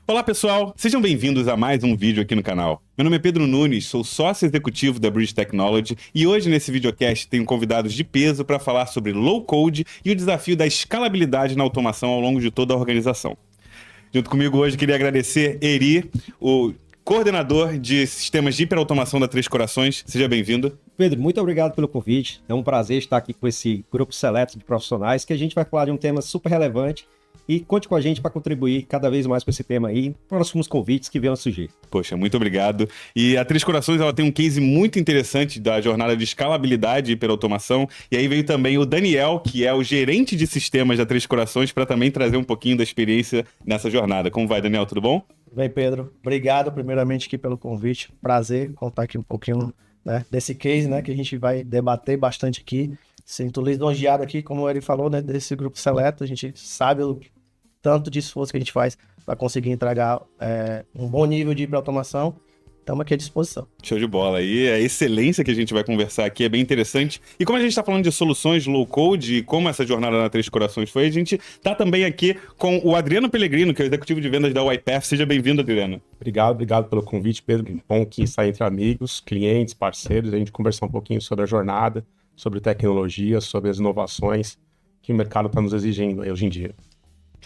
Olá pessoal, sejam bem-vindos a mais um vídeo aqui no canal. Meu nome é Pedro Nunes, sou sócio executivo da Bridge Technology e hoje nesse videocast tenho convidados de peso para falar sobre low code e o desafio da escalabilidade na automação ao longo de toda a organização. Junto comigo hoje queria agradecer Eri, o coordenador de sistemas de hiperautomação da Três Corações. Seja bem-vindo. Pedro, muito obrigado pelo convite. É um prazer estar aqui com esse grupo seleto de profissionais que a gente vai falar de um tema super relevante. E conte com a gente para contribuir cada vez mais com esse tema aí, próximos convites que venham a surgir. Poxa, muito obrigado. E a Três Corações ela tem um case muito interessante da jornada de escalabilidade e hiperautomação. E aí veio também o Daniel, que é o gerente de sistemas da Três Corações, para também trazer um pouquinho da experiência nessa jornada. Como vai, Daniel? Tudo bom? Bem, Pedro, obrigado primeiramente aqui pelo convite. Prazer contar aqui um pouquinho, né, desse case, né, que a gente vai debater bastante aqui. Sinto lisonjeado aqui, como ele falou, né, desse grupo seleto. A gente sabe o tanto de esforço que a gente faz para conseguir entregar um bom nível de automação. Estamos aqui à disposição. Show de bola. E a excelência que a gente vai conversar aqui é bem interessante. E como a gente está falando de soluções low code e como essa jornada na Três Corações foi, a gente está também aqui com o Adriano Pellegrino, que é o executivo de vendas da UiPath. Seja bem-vindo, Adriano. Obrigado pelo convite, Pedro. Bom que sair entre amigos, clientes, parceiros, a gente conversar um pouquinho sobre a jornada, sobre tecnologia, sobre as inovações que o mercado está nos exigindo aí hoje em dia.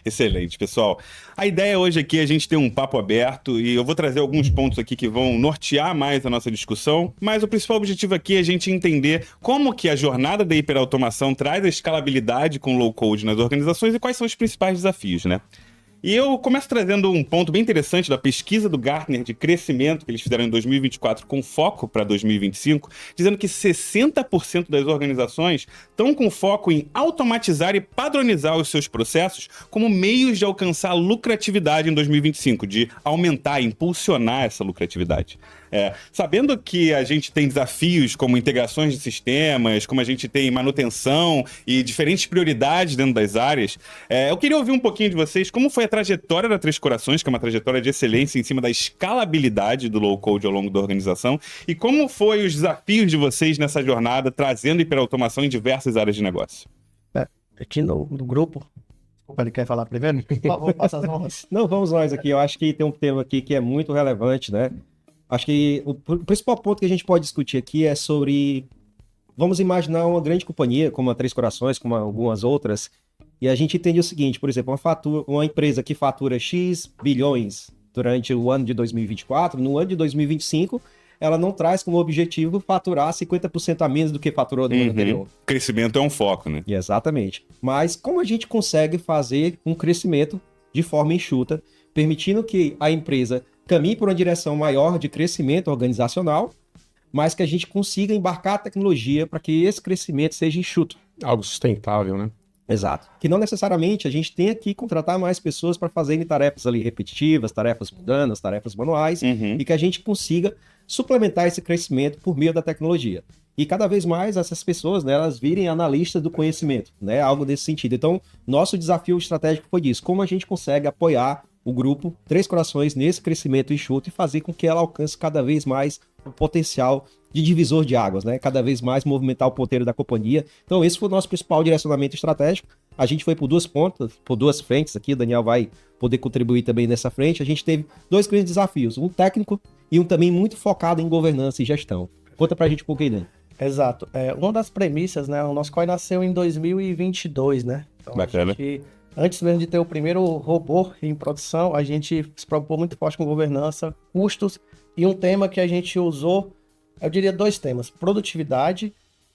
Excelente, pessoal. A ideia hoje aqui é a gente ter um papo aberto e eu vou trazer alguns pontos aqui que vão nortear mais a nossa discussão, mas o principal objetivo aqui é a gente entender como que a jornada da hiperautomação traz a escalabilidade com low code nas organizações e quais são os principais desafios, né? E eu começo trazendo um ponto bem interessante da pesquisa do Gartner de crescimento que eles fizeram em 2024 com foco para 2025, dizendo que 60% das organizações estão com foco em automatizar e padronizar os seus processos como meios de alcançar lucratividade em 2025, de aumentar, impulsionar essa lucratividade. Sabendo que a gente tem desafios como integrações de sistemas, como a gente tem manutenção e diferentes prioridades dentro das áreas, eu queria ouvir um pouquinho de vocês como foi a trajetória da Três Corações, que é uma trajetória de excelência em cima da escalabilidade do low code ao longo da organização, e como foi os desafios de vocês nessa jornada, trazendo hiperautomação em diversas áreas de negócio. Aqui no grupo, desculpa, ele quer falar primeiro? Por favor, passa as honras. Não, vamos nós aqui. Eu acho que tem um tema aqui que é muito relevante, né? Acho que o principal ponto que a gente pode discutir aqui é sobre... Vamos imaginar uma grande companhia, como a Três Corações, como algumas outras, e a gente entende o seguinte, por exemplo, uma empresa que fatura X bilhões durante o ano de 2024, no ano de 2025, ela não traz como objetivo faturar 50% a menos do que faturou no ano anterior. Crescimento é um foco, né? Exatamente. Mas como a gente consegue fazer um crescimento de forma enxuta, permitindo que a empresa caminhe por uma direção maior de crescimento organizacional, mas que a gente consiga embarcar a tecnologia para que esse crescimento seja enxuto. Algo sustentável, né? Exato. Que não necessariamente a gente tenha que contratar mais pessoas para fazerem tarefas ali repetitivas, tarefas mundanas, tarefas manuais, e que a gente consiga suplementar esse crescimento por meio da tecnologia. E cada vez mais essas pessoas, né, elas virem analistas do conhecimento, né? Algo desse sentido. Então, nosso desafio estratégico foi isso. Como a gente consegue apoiar o grupo Três Corações nesse crescimento enxuto e fazer com que ela alcance cada vez mais o potencial de divisor de águas, né? Cada vez mais movimentar o ponteiro da companhia. Então esse foi o nosso principal direcionamento estratégico. A gente foi por duas pontas, por duas frentes aqui, o Daniel vai poder contribuir também nessa frente. A gente teve dois grandes desafios, um técnico e um também muito focado em governança e gestão. Conta pra gente um pouquinho, Daniel. Exato. Uma das premissas, né? O nosso COI nasceu em 2022, né? Então, Bacana. Antes mesmo de ter o primeiro robô em produção, a gente se preocupou muito forte com governança, custos, e um tema que a gente usou, eu diria dois temas, produtividade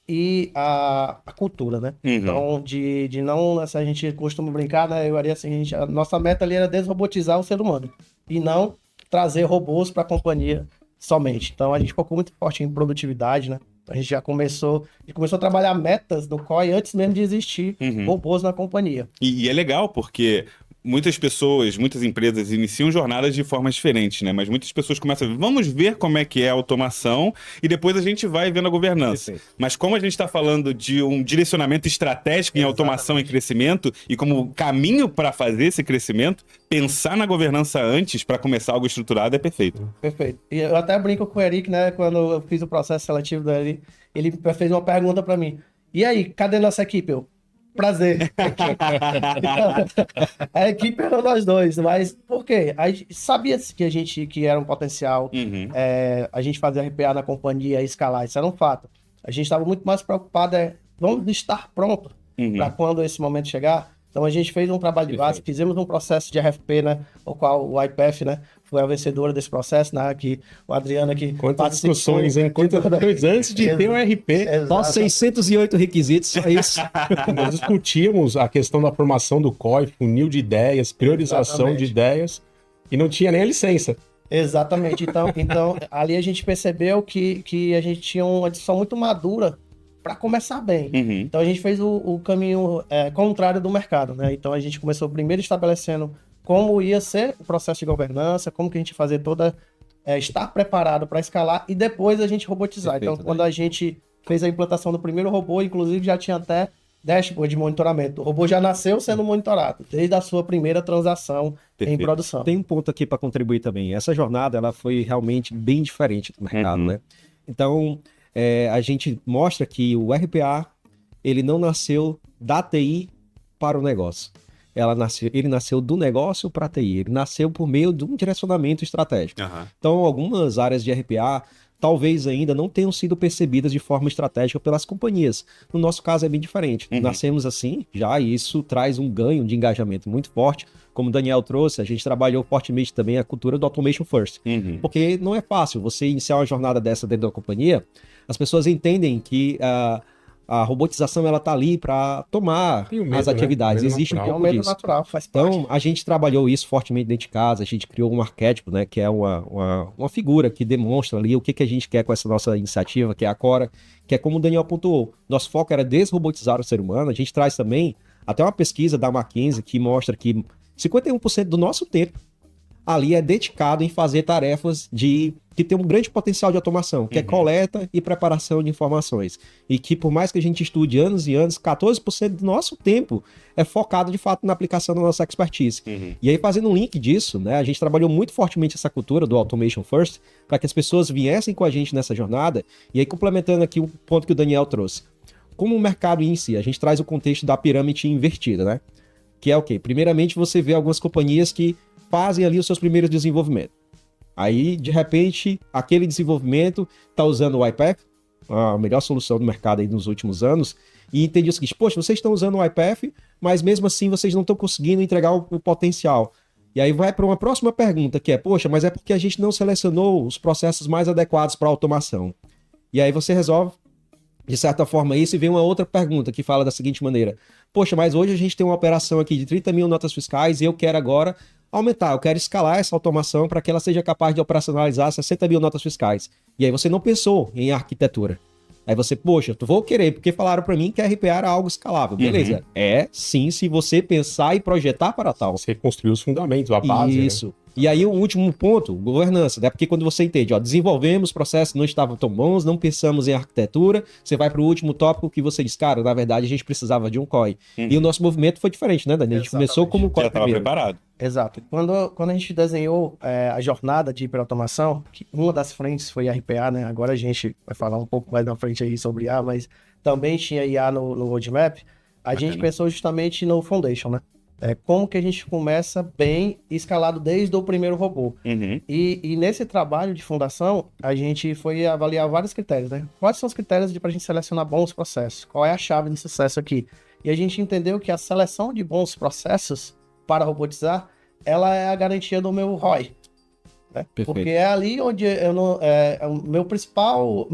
e a cultura, né? Então, de não, assim, a gente costuma brincar, né? Eu diria assim, a nossa meta ali era desrobotizar o ser humano, e não trazer robôs para a companhia somente. Então, a gente focou muito forte em produtividade, né? A gente começou a trabalhar metas no COI antes mesmo de existir robôs na companhia. E é legal porque muitas pessoas, muitas empresas iniciam jornadas de formas diferentes, né? Mas muitas pessoas começam a ver, vamos ver como é que é a automação e depois a gente vai vendo a governança. Perfeito. Mas como a gente está falando de um direcionamento estratégico em automação e crescimento e como caminho para fazer esse crescimento, pensar na governança antes para começar algo estruturado é perfeito. Perfeito. E eu até brinco com o Eric, né? Quando eu fiz o processo seletivo dele, ele fez uma pergunta para mim. E aí, cadê nossa equipe? Prazer. A equipe era nós dois, mas por quê? A gente sabia que era um potencial, a gente fazer RPA na companhia e escalar, isso era um fato. A gente estava muito mais preocupado, vamos estar pronto para quando esse momento chegar. Então a gente fez um trabalho de base, fizemos um processo de RFP, né, o qual o IPF, né, foi a vencedora desse processo, né, que o Adriano aqui... Quantas discussões, hein? Quantas coisas antes de ter o RP. Só 608 requisitos, só isso. Nós discutimos a questão da formação do COI, funil de ideias, priorização de ideias, e não tinha nem a licença. Exatamente. Então ali a gente percebeu que a gente tinha uma discussão muito madura para começar bem. Então a gente fez o caminho contrário do mercado, né? Então a gente começou primeiro estabelecendo como ia ser o processo de governança, como que a gente ia fazer estar preparado para escalar e depois a gente robotizar. Perfeito, então quando a gente fez a implantação do primeiro robô, inclusive já tinha até dashboard de monitoramento. O robô já nasceu sendo monitorado desde a sua primeira transação em produção. Tem um ponto aqui para contribuir também. Essa jornada ela foi realmente bem diferente do mercado, né? Então a gente mostra que o RPA, ele não nasceu da TI para o negócio. Ele nasceu do negócio para a TI. Ele nasceu por meio de um direcionamento estratégico. Então, algumas áreas de RPA talvez ainda não tenham sido percebidas de forma estratégica pelas companhias. No nosso caso é bem diferente. Nascemos assim já, e isso traz um ganho de engajamento muito forte. Como o Daniel trouxe, a gente trabalhou fortemente também a cultura do Automation First. Porque não é fácil você iniciar uma jornada dessa dentro da companhia. As pessoas entendem que a robotização ela tá ali para tomar as atividades. Existe um pouco disso. Natural, faz parte. Então, a gente trabalhou isso fortemente dentro de casa, a gente criou um arquétipo, né, que é uma figura que demonstra ali o que a gente quer com essa nossa iniciativa, que é a Cora, que é como o Daniel pontuou. Nosso foco era desrobotizar o ser humano. A gente traz também até uma pesquisa da McKinsey que mostra que 51% do nosso tempo ali é dedicado em fazer tarefas que tem um grande potencial de automação, que é coleta e preparação de informações. E que por mais que a gente estude anos e anos, 14% do nosso tempo é focado de fato na aplicação da nossa expertise. E aí fazendo um link disso, né, a gente trabalhou muito fortemente essa cultura do Automation First, para que as pessoas viessem com a gente nessa jornada, e aí complementando aqui o ponto que o Daniel trouxe. Como o mercado em si, a gente traz o contexto da pirâmide invertida, né? Que é o quê? Primeiramente você vê algumas companhias que fazem ali os seus primeiros desenvolvimentos. Aí, de repente, aquele desenvolvimento está usando o iPath, a melhor solução do mercado aí nos últimos anos, e entende o seguinte: poxa, vocês estão usando o iPath, mas mesmo assim vocês não estão conseguindo entregar o potencial. E aí vai para uma próxima pergunta, que é: poxa, mas é porque a gente não selecionou os processos mais adequados para automação. E aí você resolve, de certa forma, isso, e vem uma outra pergunta que fala da seguinte maneira: poxa, mas hoje a gente tem uma operação aqui de 30 mil notas fiscais e eu quero agora aumentar, eu quero escalar essa automação para que ela seja capaz de operacionalizar 60 mil notas fiscais. E aí você não pensou em arquitetura. Aí você, poxa, eu vou querer, porque falaram para mim que a RPA era algo escalável. Beleza. É, sim, se você pensar e projetar para tal. Você construiu os fundamentos, a base. Isso. Né? E aí o último ponto, governança, né? Porque quando você entende, desenvolvemos processos, não estavam tão bons, não pensamos em arquitetura, você vai para o último tópico que você diz, cara, na verdade a gente precisava de um COI. E o nosso movimento foi diferente, né, Daniel? A gente começou como COI. Já estava preparado. Exato. Quando a gente desenhou a jornada de hiperautomação, que uma das frentes foi a RPA, né? Agora a gente vai falar um pouco mais na frente aí sobre IA, mas também tinha IA no roadmap. A gente pensou justamente no foundation, né? Como que a gente começa bem escalado desde o primeiro robô. E nesse trabalho de fundação, a gente foi avaliar vários critérios, né? Quais são os critérios para a gente selecionar bons processos? Qual é a chave de sucesso aqui? E a gente entendeu que a seleção de bons processos para robotizar, ela é a garantia do meu ROI. Né? Porque é ali onde o meu principal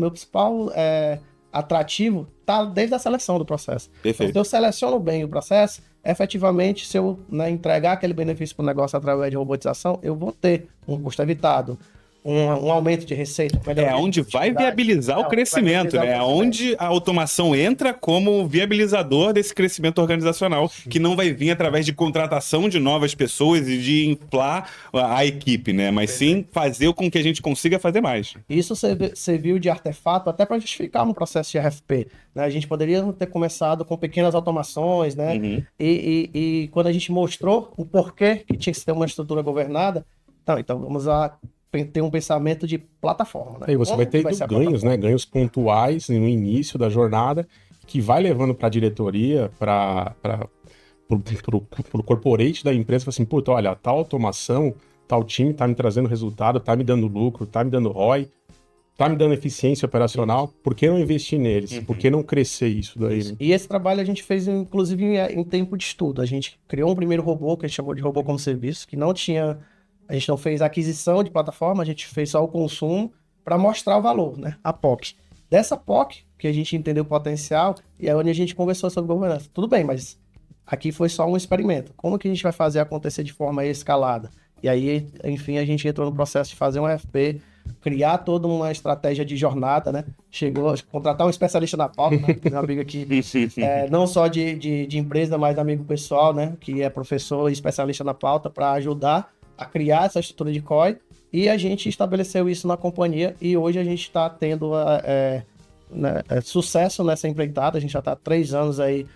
atrativo está desde a seleção do processo. Então, se eu seleciono bem o processo, efetivamente, se eu entregar aquele benefício para o negócio através de robotização, eu vou ter um custo evitado, um aumento de receita. É onde vai viabilizar o crescimento, né? É onde a automação entra como viabilizador desse crescimento organizacional, que não vai vir através de contratação de novas pessoas e de inflar a equipe, né? Mas sim fazer com que a gente consiga fazer mais. Isso serviu de artefato até para justificar no processo de RFP. Né? A gente poderia ter começado com pequenas automações, né? E quando a gente mostrou o porquê que tinha que ter uma estrutura governada, então vamos ter um pensamento de plataforma. Né? E você vai ter ganhos, né? Ganhos pontuais no início da jornada, que vai levando para a diretoria, para o corporate da empresa, fala assim, puta, olha, tal automação, tal time tá me trazendo resultado, tá me dando lucro, tá me dando ROI, tá me dando eficiência operacional, por que não investir neles? Por que não crescer isso daí? Né? E esse trabalho a gente fez, inclusive, em tempo de estudo. A gente criou um primeiro robô, que a gente chamou de robô como serviço, que não tinha... A gente não fez aquisição de plataforma, a gente fez só o consumo para mostrar o valor, né? A POC. Dessa POC, que a gente entendeu o potencial, e é onde a gente conversou sobre governança. Tudo bem, mas aqui foi só um experimento. Como que a gente vai fazer acontecer de forma escalada? E aí, enfim, a gente entrou no processo de fazer um FP, criar toda uma estratégia de jornada, né? Chegou a contratar um especialista na pauta, né? Meu amigo aqui, não só de empresa, mas amigo pessoal, né? Que é professor e especialista na pauta, para ajudar a criar essa estrutura de COI. E a gente estabeleceu isso na companhia e hoje a gente está tendo sucesso nessa empreitada. A gente já está há 3 anos aí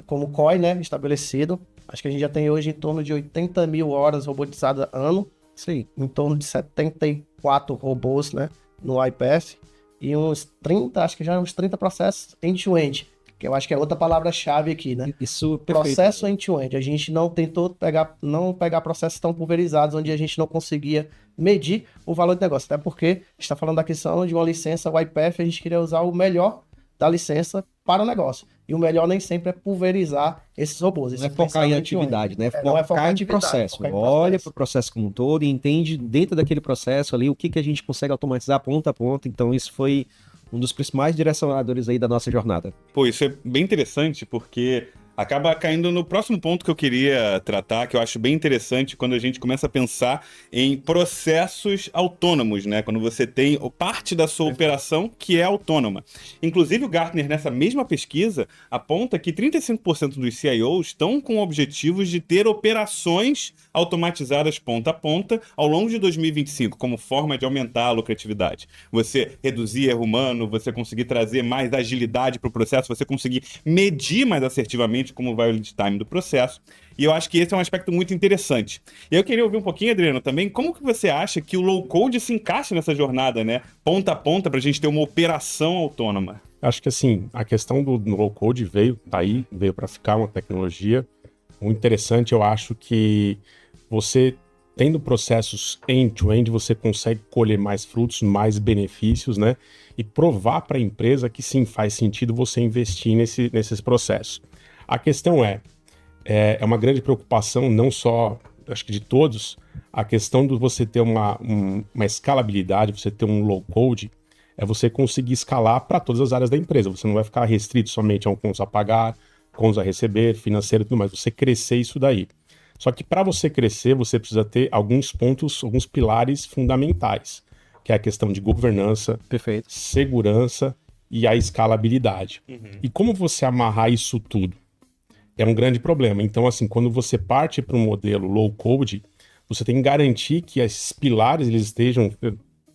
como COI, né? Estabelecido. Acho que a gente já tem hoje em torno de 80 mil horas robotizadas ano. Sim, em torno de 74 robôs, né, no IPF e uns 30, acho que já uns 30 processos end-to-end, que eu acho que é outra palavra-chave aqui, né? Isso, perfeito. Processo end-to-end. A gente não tentou pegar processos tão pulverizados onde a gente não conseguia medir o valor do negócio, até porque a gente está falando da questão de uma licença, o IPF, a gente queria usar o melhor da licença para o negócio. E o melhor nem sempre é pulverizar esses robôs. Não é focar em atividade, né? Focar em processo. Olha para o processo como um todo e entende dentro daquele processo ali o que a gente consegue automatizar ponta a ponta. Então isso foi um dos principais direcionadores aí da nossa jornada. Pô, isso é bem interessante porque acaba caindo no próximo ponto que eu queria tratar, que eu acho bem interessante quando a gente começa a pensar em processos autônomos, né? Quando você tem parte da sua operação que é autônoma. Inclusive o Gartner, nessa mesma pesquisa, aponta que 35% dos CIOs estão com objetivos de ter operações automatizadas ponta a ponta ao longo de 2025, como forma de aumentar a lucratividade. Você reduzir erro humano, você conseguir trazer mais agilidade para o processo, você conseguir medir mais assertivamente como vai o lead time do processo. E eu acho que esse é um aspecto muito interessante. E eu queria ouvir um pouquinho, Adriano, também, como que você acha que o low-code se encaixa nessa jornada, né? Ponta a ponta, para a gente ter uma operação autônoma. Acho que, assim, a questão do low-code veio para ficar uma tecnologia muito interessante. Eu acho que você, tendo processos end-to-end, você consegue colher mais frutos, mais benefícios, né? E provar para a empresa que sim, faz sentido você investir nesses processos. A questão é uma grande preocupação, não só, acho que de todos, a questão de você ter uma escalabilidade, você ter um low-code, é você conseguir escalar para todas as áreas da empresa. Você não vai ficar restrito somente a contas a pagar, contas a receber, financeiro e tudo mais. Você crescer isso daí. Só que para você crescer, você precisa ter alguns pontos, alguns pilares fundamentais, que é a questão de governança, perfeito, segurança e a escalabilidade. E como você amarrar isso tudo? É um grande problema. Então, assim, quando você parte para um modelo low-code, você tem que garantir que esses pilares eles estejam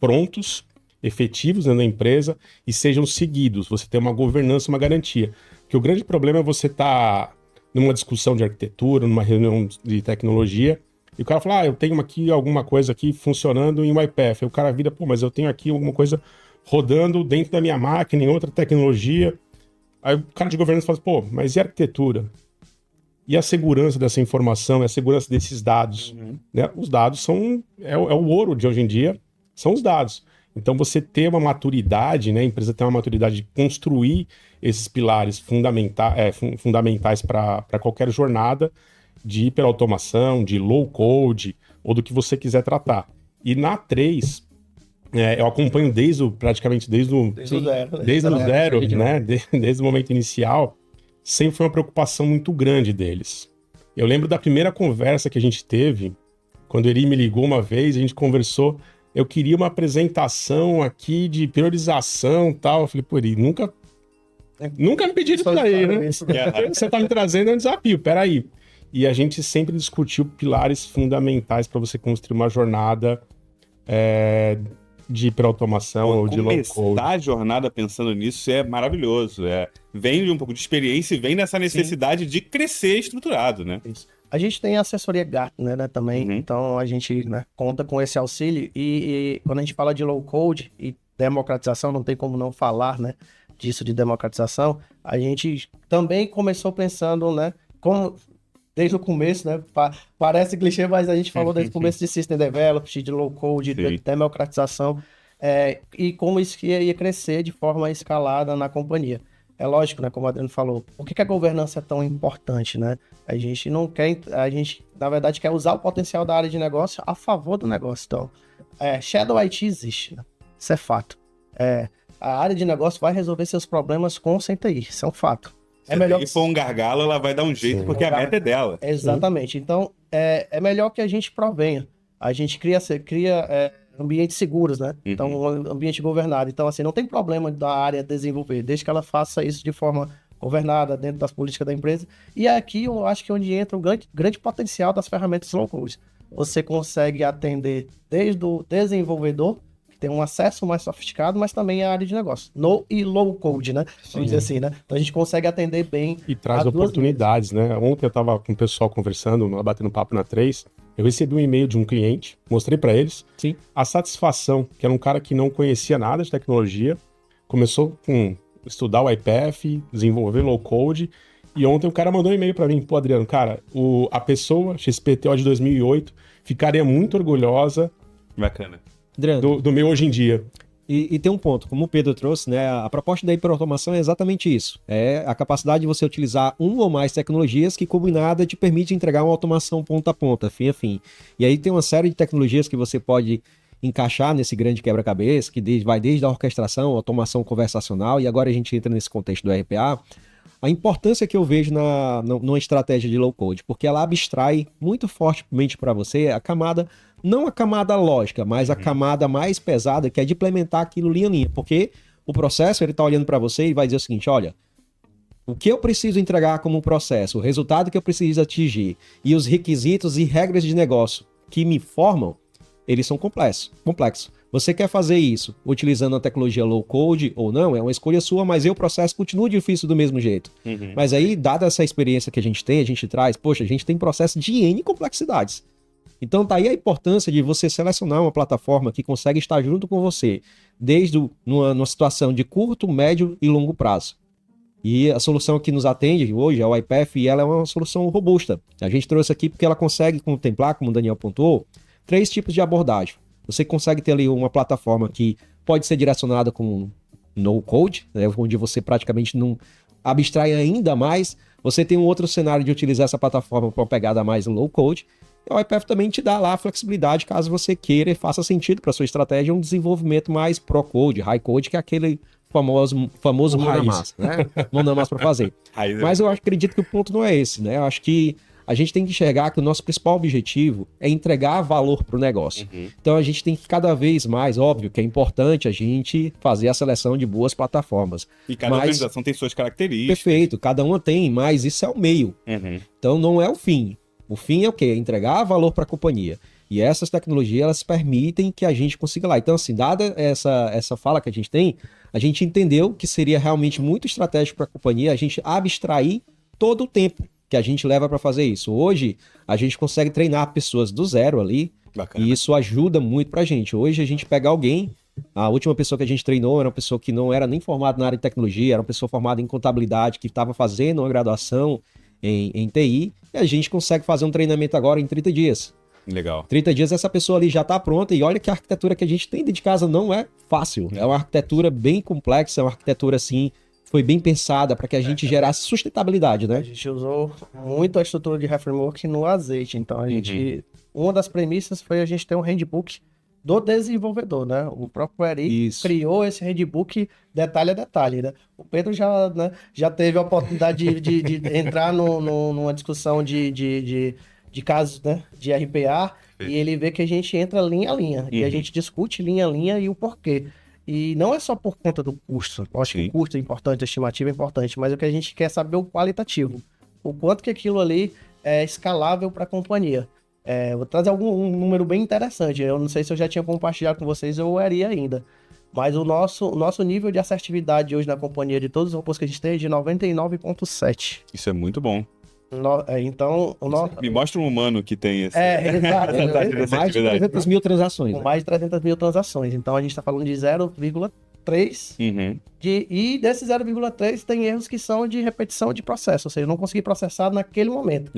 prontos, efetivos na empresa e sejam seguidos. Você tem uma governança, uma garantia. Porque o grande problema é você estar numa discussão de arquitetura, numa reunião de tecnologia, e o cara fala, eu tenho aqui alguma coisa aqui funcionando em UiPath. Aí o cara vira, mas eu tenho aqui alguma coisa rodando dentro da minha máquina, em outra tecnologia. Aí o cara de governança fala, mas e a arquitetura? E a segurança dessa informação, a segurança desses dados? Né? Os dados são o ouro de hoje em dia, são os dados. Então você ter uma maturidade, né? A empresa tem uma maturidade de construir esses pilares fundamentais para qualquer jornada de hiperautomação, de low-code, ou do que você quiser tratar. E na 3, eu acompanho praticamente desde o zero, né? Desde o momento inicial, sempre foi uma preocupação muito grande deles. Eu lembro da primeira conversa que a gente teve, quando ele me ligou uma vez, a gente conversou, eu queria uma apresentação aqui de priorização e tal. Eu falei, Eri, nunca me pediram isso daí, né? Você tá me trazendo um desafio, peraí. E a gente sempre discutiu pilares fundamentais para você construir uma jornada de hiperautomação ou de low-code. Começar a jornada pensando nisso é maravilhoso. Vem de um pouco de experiência e vem nessa necessidade de crescer estruturado, né? Isso. A gente tem a assessoria Gartner, né, também, então a gente, né, conta com esse auxílio e quando a gente fala de low-code e democratização, não tem como não falar, né, disso de democratização, a gente também começou pensando, né, como desde o começo, né, parece clichê, mas a gente falou desde o começo de System Development, de Low Code, de democratização, e como isso ia crescer de forma escalada na companhia. É lógico, né, como o Adriano falou, por que a governança é tão importante, né? A gente não quer, a gente, na verdade, quer usar o potencial da área de negócio a favor do negócio. Então, Shadow IT existe, né? Isso é fato. A área de negócio vai resolver seus problemas com sem TI, isso é um fato. Se melhor que for um gargalo, ela vai dar um jeito, porque a meta é dela. Exatamente. Então, é melhor que a gente provenha. A gente cria ambientes seguros, né? Então, um ambiente governado. Então, assim, não tem problema da área desenvolver, desde que ela faça isso de forma governada, dentro das políticas da empresa. E aqui eu acho que é onde entra o grande potencial das ferramentas low code. Você consegue atender desde o desenvolvedor, que tem um acesso mais sofisticado, mas também a área de negócio. No e low code, né? Vamos dizer assim, né? Então a gente consegue atender bem. E traz oportunidades, né? Ontem eu estava com o pessoal conversando, batendo papo na 3. Eu recebi um e-mail de um cliente, mostrei para eles. Sim. A satisfação, que era um cara que não conhecia nada de tecnologia, começou com estudar o IPF, desenvolver low code, e ontem o cara mandou um e-mail para mim, pô, Adriano, cara, a pessoa XPTO de 2008 ficaria muito orgulhosa. Bacana. Do meu hoje em dia. E tem um ponto, como o Pedro trouxe, né? A proposta da hiperautomação é exatamente isso. É a capacidade de você utilizar uma ou mais tecnologias que, combinada, te permite entregar uma automação ponta a ponta, fim a fim. E aí tem uma série de tecnologias que você pode encaixar nesse grande quebra-cabeça, que vai desde a orquestração, automação conversacional, e agora a gente entra nesse contexto do RPA. A importância que eu vejo numa estratégia de low code, porque ela abstrai muito fortemente para você a camada, não a camada lógica, mas a camada mais pesada, que é de implementar aquilo linha a linha, porque o processo, ele está olhando para você e vai dizer o seguinte, olha, o que eu preciso entregar como processo, o resultado que eu preciso atingir e os requisitos e regras de negócio que me formam, eles são complexos. Você quer fazer isso utilizando a tecnologia low code ou não, é uma escolha sua, mas o processo continua difícil do mesmo jeito. Mas aí, dada essa experiência que a gente tem, a gente traz, poxa, a gente tem processo de N complexidades. Então tá aí a importância de você selecionar uma plataforma que consegue estar junto com você, desde numa situação de curto, médio e longo prazo. E a solução que nos atende hoje é o IPF, e ela é uma solução robusta. A gente trouxe aqui porque ela consegue contemplar, como o Daniel pontuou, 3 tipos de abordagem. Você consegue ter ali uma plataforma que pode ser direcionada com no code, né, onde você praticamente não abstrai ainda mais. Você tem um outro cenário de utilizar essa plataforma para uma pegada mais low code. E o IPF também te dá lá a flexibilidade, caso você queira e faça sentido para sua estratégia, um desenvolvimento mais pro code, high code, que é aquele famoso mão na massa, né? Mão na massa para fazer. Mas eu acredito que o ponto não é esse, né? Eu acho que a gente tem que enxergar que o nosso principal objetivo é entregar valor para o negócio. Então a gente tem que cada vez mais, óbvio que é importante a gente fazer a seleção de boas plataformas. E cada organização tem suas características. Perfeito, cada uma tem, mas isso é o meio. Então não é o fim. O fim é o quê? É entregar valor para a companhia. E essas tecnologias, elas permitem que a gente consiga lá. Então, assim, dada essa fala que a gente tem, a gente entendeu que seria realmente muito estratégico para a companhia a gente abstrair todo o tempo que a gente leva para fazer isso. Hoje, a gente consegue treinar pessoas do zero ali. Bacana. E isso ajuda muito para a gente. Hoje, a gente pega alguém, a última pessoa que a gente treinou era uma pessoa que não era nem formada na área de tecnologia, era uma pessoa formada em contabilidade, que estava fazendo uma graduação em TI, e a gente consegue fazer um treinamento agora em 30 dias. Legal. 30 dias essa pessoa ali já está pronta, e olha que a arquitetura que a gente tem dentro de casa não é fácil. É uma arquitetura bem complexa, é uma arquitetura assim, foi bem pensada para que a gente gerasse sustentabilidade, né? A gente usou muito a estrutura de framework no azeite, então a gente... Uma das premissas foi a gente ter um handbook do desenvolvedor, né? O próprio Eric criou esse handbook detalhe a detalhe, né? O Pedro já teve a oportunidade de entrar numa discussão de casos, né? De RPA, e ele vê que a gente entra linha a linha, e a gente discute linha a linha e o porquê. E não é só por conta do custo, eu acho que o custo é importante, a estimativa é importante, mas o que a gente quer saber é o qualitativo, o quanto que aquilo ali é escalável para a companhia. Vou trazer um número bem interessante. Eu não sei se eu já tinha compartilhado com vocês ou iria ainda. Mas o nosso nível de assertividade hoje na companhia de todos os robôs que a gente tem é de 99,7. Isso é muito bom. Então, me mostra um humano que tem esse. Mais de 300 mil transações. Com mais de 300 mil transações. Então a gente está falando de 0,3 0,3 e desse 0,3 tem erros que são de repetição de processo, ou seja, eu não consegui processar naquele momento.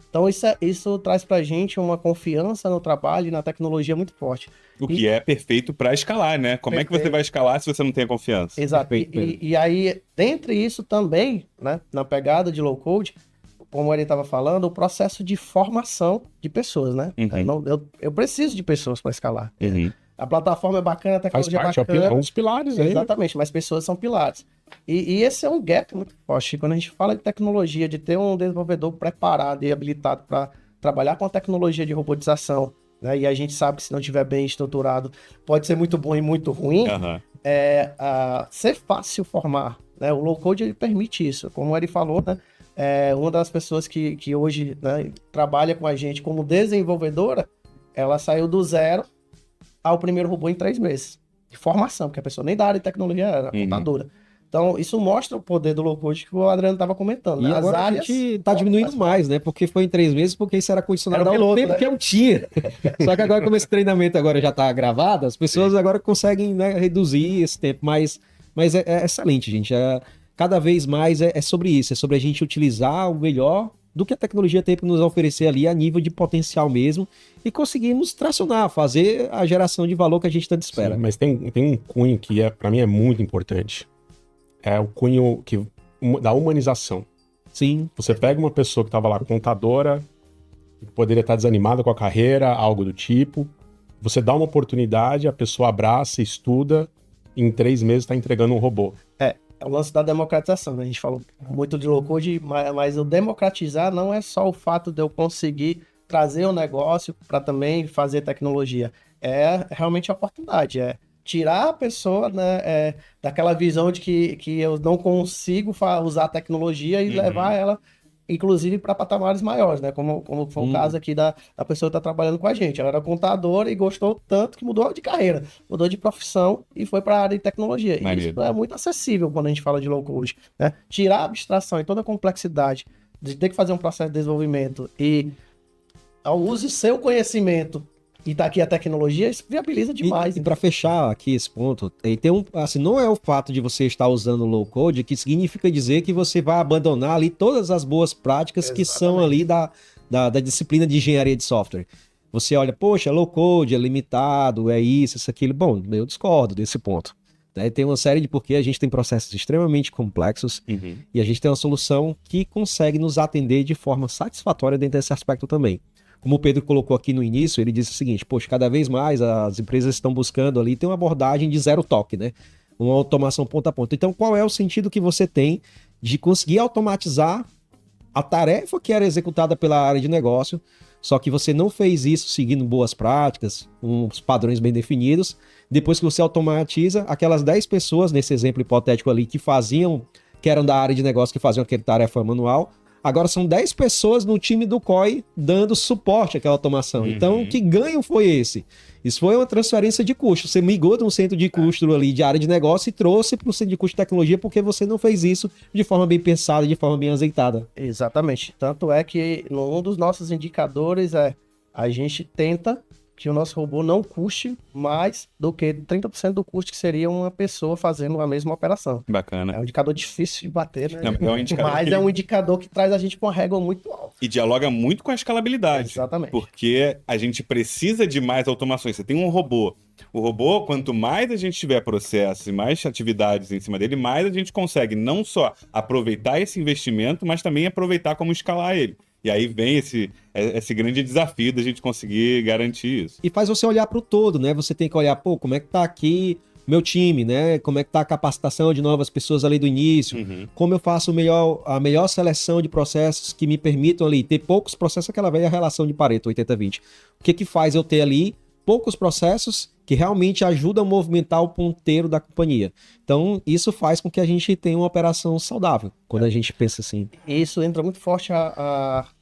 Então isso traz pra gente uma confiança no trabalho e na tecnologia muito forte. O que é perfeito para escalar, né? Como é que você vai escalar se você não tem a confiança? Exato. E aí, dentre isso também, né, na pegada de low code, como ele estava falando, o processo de formação de pessoas, né? Eu preciso de pessoas para escalar. A plataforma é bacana, a tecnologia Faz é parte, bacana. é um dos pilares aí. Exatamente, mas pessoas são pilares. E esse é um gap muito forte. Quando a gente fala de tecnologia, de ter um desenvolvedor preparado e habilitado para trabalhar com a tecnologia de robotização, né? E a gente sabe que se não estiver bem estruturado, pode ser muito bom e muito ruim, ser fácil formar. Né? O low-code ele permite isso. Como ele falou, né? Uma das pessoas que hoje, né, trabalha com a gente como desenvolvedora, ela saiu do zero ao primeiro robô em 3 meses de formação, porque a pessoa nem da área de tecnologia era contadora. Então, isso mostra o poder do low-code que o Adriano estava comentando. E agora a gente tá diminuindo mais, né? Porque foi em 3 meses, porque isso era condicionado ao tempo que eu tinha. Só que agora, como esse treinamento agora já tá gravado, as pessoas agora conseguem, né, reduzir esse tempo. Mas é excelente, gente. Cada vez mais é sobre isso. É sobre a gente utilizar o melhor do que a tecnologia tem para nos oferecer ali a nível de potencial mesmo e conseguimos tracionar, fazer a geração de valor que a gente tanto espera. Sim, mas tem um cunho que para mim é muito importante. É o cunho da humanização. Sim. Você pega uma pessoa que estava lá contadora, que poderia estar desanimada com a carreira, algo do tipo. Você dá uma oportunidade, a pessoa abraça, estuda, e em 3 meses está entregando um robô. É o lance da democratização, né? A gente falou muito de low-code, mas o democratizar não é só o fato de eu conseguir trazer o negócio para também fazer tecnologia. É realmente a oportunidade, tirar a pessoa, né, daquela visão de que eu não consigo usar a tecnologia e levar ela, inclusive, para patamares maiores, né? Como foi o caso aqui da pessoa que está trabalhando com a gente. Ela era contadora e gostou tanto que mudou de carreira, mudou de profissão e foi para a área de tecnologia. E isso é muito acessível quando a gente fala de low code, né? Tirar a abstração e toda a complexidade de ter que fazer um processo de desenvolvimento e use seu conhecimento e tá aqui a tecnologia, isso viabiliza demais. E para fechar aqui esse ponto, assim, não é o fato de você estar usando low code que significa dizer que você vai abandonar ali todas as boas práticas que são ali da disciplina de engenharia de software. Você olha, poxa, low code é limitado, é isso, aquilo. Bom, eu discordo desse ponto. Né? Tem uma série de porquê a gente tem processos extremamente complexos e a gente tem uma solução que consegue nos atender de forma satisfatória dentro desse aspecto também. Como o Pedro colocou aqui no início, ele disse o seguinte, poxa, cada vez mais as empresas estão buscando ali ter uma abordagem de zero toque, né? Uma automação ponta a ponta. Então, qual é o sentido que você tem de conseguir automatizar a tarefa que era executada pela área de negócio, só que você não fez isso seguindo boas práticas, uns padrões bem definidos. Depois que você automatiza, aquelas 10 pessoas, nesse exemplo hipotético ali, que eram da área de negócio, que faziam aquela tarefa manual, agora são 10 pessoas no time do COI dando suporte àquela automação. Então, que ganho foi esse? Isso foi uma transferência de custo. Você migrou de um centro de custo ali de área de negócio e trouxe para o centro de custo de tecnologia porque você não fez isso de forma bem pensada, de forma bem azeitada. Exatamente. Tanto é que um dos nossos indicadores a gente tenta que o nosso robô não custe mais do que 30% do custo que seria uma pessoa fazendo a mesma operação. Bacana. É um indicador difícil de bater, né? É um indicador mas é um indicador que traz a gente com uma régua muito alta. E dialoga muito com a escalabilidade. Exatamente. Porque a gente precisa de mais automações. Você tem um robô. O robô, quanto mais a gente tiver processos e mais atividades em cima dele, mais a gente consegue não só aproveitar esse investimento, mas também aproveitar como escalar ele. E aí vem esse grande desafio da gente conseguir garantir isso. E faz você olhar para o todo, né? Você tem que olhar, como é que tá aqui meu time, né? Como é que tá a capacitação de novas pessoas ali do início? Como eu faço a melhor seleção de processos que me permitam ali ter poucos processos, aquela velha relação de Pareto 80-20. O que faz eu ter ali poucos processos que realmente ajudam a movimentar o ponteiro da companhia. Então, isso faz com que a gente tenha uma operação saudável, quando a gente pensa assim. Isso entra muito forte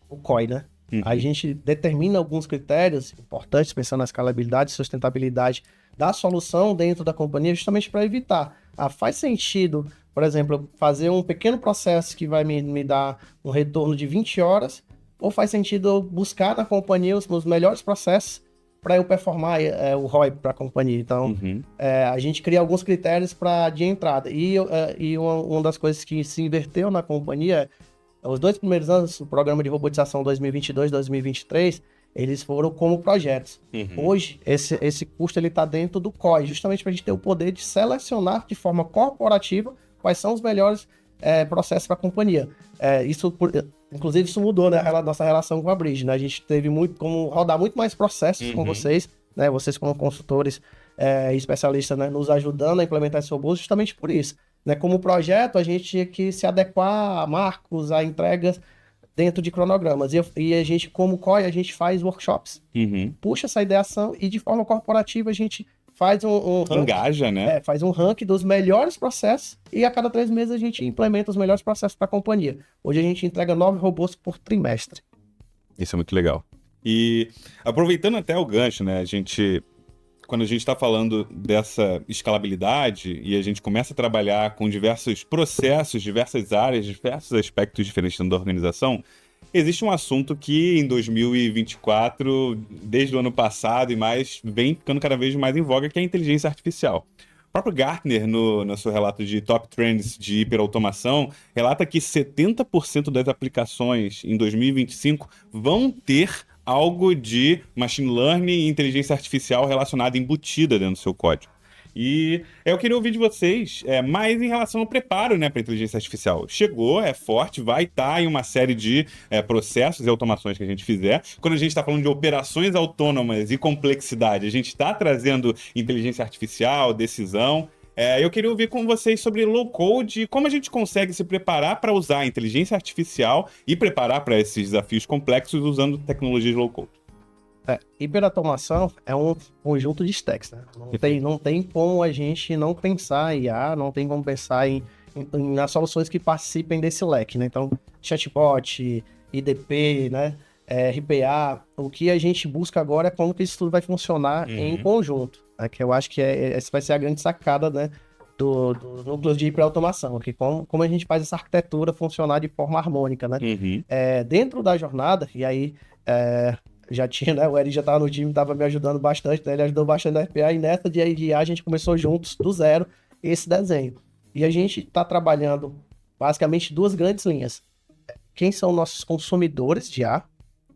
o COI, né? A gente determina alguns critérios importantes, pensando na escalabilidade e sustentabilidade da solução dentro da companhia, justamente para evitar. Faz sentido, por exemplo, fazer um pequeno processo que vai me dar um retorno de 20 horas, ou faz sentido eu buscar na companhia os melhores processos para eu performar o ROI para a companhia. Então, a gente cria alguns critérios de entrada. E uma das coisas que se inverteu na companhia, os 2 primeiros anos, o programa de robotização 2022, 2023, eles foram como projetos. Hoje, esse custo está dentro do COI, justamente para a gente ter o poder de selecionar de forma corporativa quais são os melhores processos para a companhia. Inclusive, isso mudou, né, a nossa relação com a Bridge, né? A gente teve como rodar muito mais processos com vocês, né? Vocês como consultores especialistas, né, nos ajudando a implementar esse robô justamente por isso. Né? Como projeto, a gente tinha que se adequar a marcos, a entregas dentro de cronogramas. E a gente, como COI, a gente faz workshops. Puxa essa ideação e de forma corporativa a gente faz um ranking, engaja, né? Faz um ranking dos melhores processos e a cada 3 meses a gente implementa os melhores processos para a companhia. Hoje a gente entrega 9 robôs por trimestre. Isso é muito legal. E aproveitando até o gancho, né? Quando a gente está falando dessa escalabilidade e a gente começa a trabalhar com diversos processos, diversas áreas, diversos aspectos diferentes da organização, existe um assunto que em 2024, desde o ano passado e mais, vem ficando cada vez mais em voga, que é a inteligência artificial. O próprio Gartner, no seu relato de Top Trends de hiperautomação, relata que 70% das aplicações em 2025 vão ter algo de machine learning e inteligência artificial relacionada, embutida dentro do seu código. E eu queria ouvir de vocês mais em relação ao preparo, né, para a inteligência artificial. Chegou, é forte, vai estar em uma série de processos e automações que a gente fizer. Quando a gente está falando de operações autônomas e complexidade, a gente está trazendo inteligência artificial, decisão. Eu queria ouvir com vocês sobre low code e como a gente consegue se preparar para usar a inteligência artificial e preparar para esses desafios complexos usando tecnologias low code. Hiperautomação é um conjunto de stacks, né? Não tem como a gente não pensar em IA, não tem como pensar nas soluções que participem desse leque, né? Então, chatbot, IDP, né? RPA, o que a gente busca agora é como que isso tudo vai funcionar em conjunto, né? Que eu acho que essa vai ser a grande sacada, né? Dos núcleos de hiperautomação, que como a gente faz essa arquitetura funcionar de forma harmônica, né? Dentro da jornada, e aí já tinha, né? O Eric já estava no time, estava me ajudando bastante, né? Ele ajudou bastante na RPA, e nessa de IA a gente começou juntos, do zero, esse desenho. E a gente está trabalhando basicamente 2 grandes linhas. Quem são nossos consumidores de IA